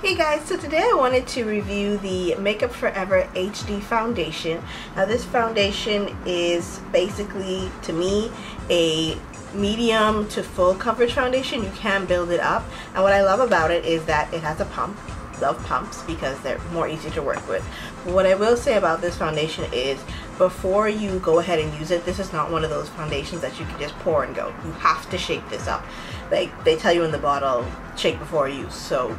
Hey guys, so today I wanted to review the Makeup Forever HD foundation. Now this foundation is basically, to me, a medium to full coverage foundation. You can build it up, and what I love about it is that it has a pump. Love pumps because they're more easy to work with. But what I will say about this foundation is before you go ahead and use it, this is not one of those foundations that you can just pour and go. You have to shake this up. Like they tell you in the bottle, shake before use. So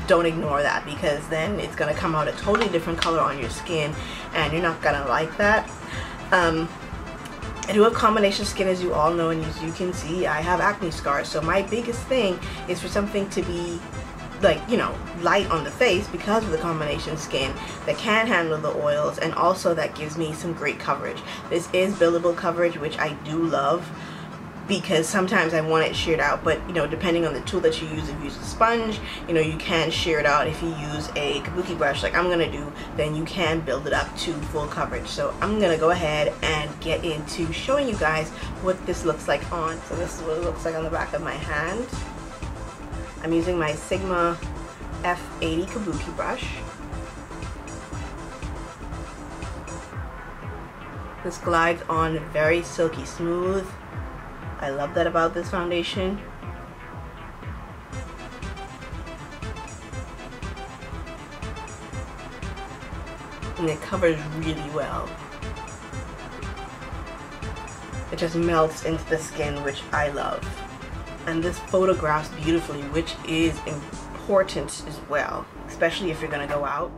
don't ignore that, because then it's going to come out a totally different color on your skin and you're not going to like that. I do have combination skin, as you all know, and as you can see, I have acne scars. So my biggest thing is for something to be like, you know, light on the face because of the combination skin that can handle the oils, and also that gives me some great coverage. This is buildable coverage, which I do love, because sometimes I want it sheared out, but you know, depending on the tool that you use, if you use a sponge, you know, you can shear it out. If you use a kabuki brush like I'm gonna do, then you can build it up to full coverage. So I'm gonna go ahead and get into showing you guys what this looks like on. So this is what it looks like on the back of my hand. I'm using my Sigma F80 kabuki brush. This glides on very silky smooth. I love that about this foundation. And it covers really well. It just melts into the skin, which I love. And this photographs beautifully, which is important as well, especially if you're gonna go out.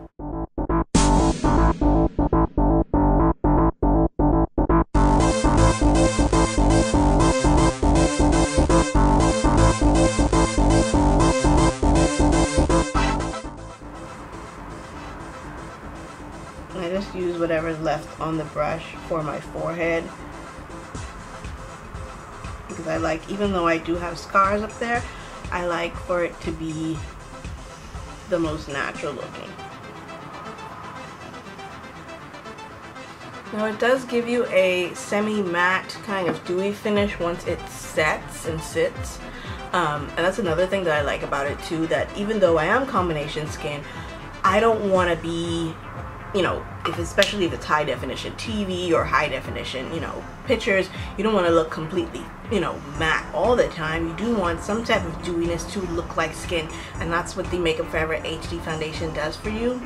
I just use whatever's left on the brush for my forehead, because I like, even though I do have scars up there, I like for it to be the most natural looking. Now it does give you a semi-matte kind of dewy finish once it sets and sits, and that's another thing that I like about it too, that even though I am combination skin, I don't want to be, you know, especially if it's high definition TV or high definition, you know, pictures, you don't want to look completely, you know, matte all the time. You do want some type of dewiness to look like skin, and that's what the Makeup Forever HD foundation does for you.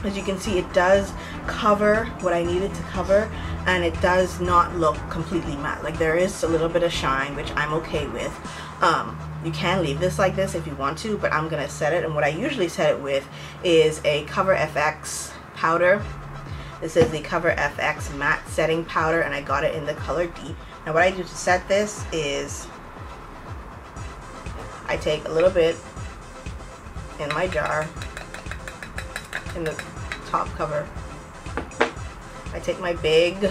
As you can see, it does cover what I needed to cover, and it does not look completely matte. Like, there is a little bit of shine, which I'm okay with. You can leave this like this if you want to, but I'm gonna set it, and what I usually set it with is a Cover FX powder. This is the Cover FX matte setting powder, and I got it in the color Deep. Now what I do to set this is I take a little bit in my jar, in the top cover. I take my big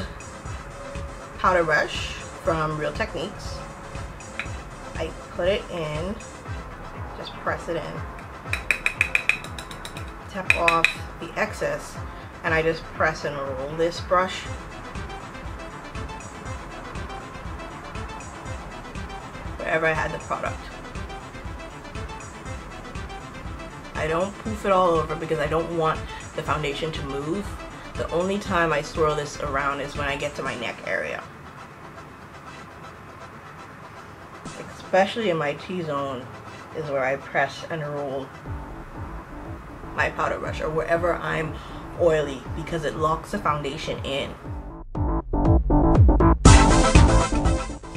powder brush from Real Techniques. I put it in, just press it in, tap off the excess, and I just press and roll this brush wherever I had the product. I don't poof it all over because I don't want the foundation to move. The only time I swirl this around is when I get to my neck area. Especially in my T-zone is where I press and roll my powder brush, or wherever I'm oily, because it locks the foundation in.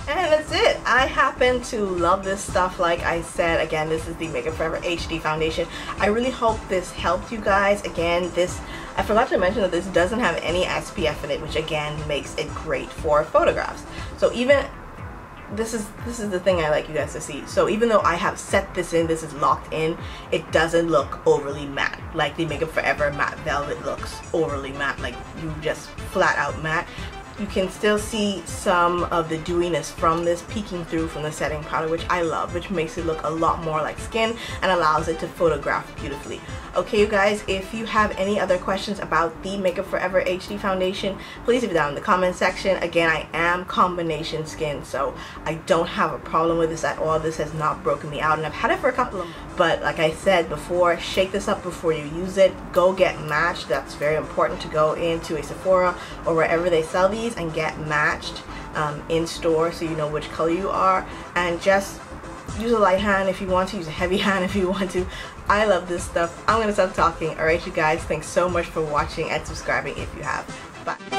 And that's it. I happen to love this stuff. Like I said, again, this is the Makeup Forever HD foundation. I really hope this helped you guys. Again, this, I forgot to mention that this doesn't have any SPF in it, which again makes it great for photographs. So even this is the thing I like you guys to see. So even though I have set this in, this is locked in, it doesn't look overly matte like the Makeup Forever Matte Velvet looks overly matte, like you just flat out matte. you can still see some of the dewiness from this peeking through from the setting powder, which I love, which makes it look a lot more like skin and allows it to photograph beautifully. Okay, you guys, if you have any other questions about the Makeup Forever HD foundation, please leave it down in the comment section. Again, I am combination skin, so I don't have a problem with this at all. This has not broken me out, and I've had it for a couple of months. But like I said before, shake this up before you use it. Go get matched. That's very important, to go into a Sephora or wherever they sell these and get matched in store, so you know which color you are. And just use a light hand if you want to, use a heavy hand if you want to. I love this stuff. I'm gonna stop talking. Alright, you guys, thanks so much for watching and subscribing if you have. Bye.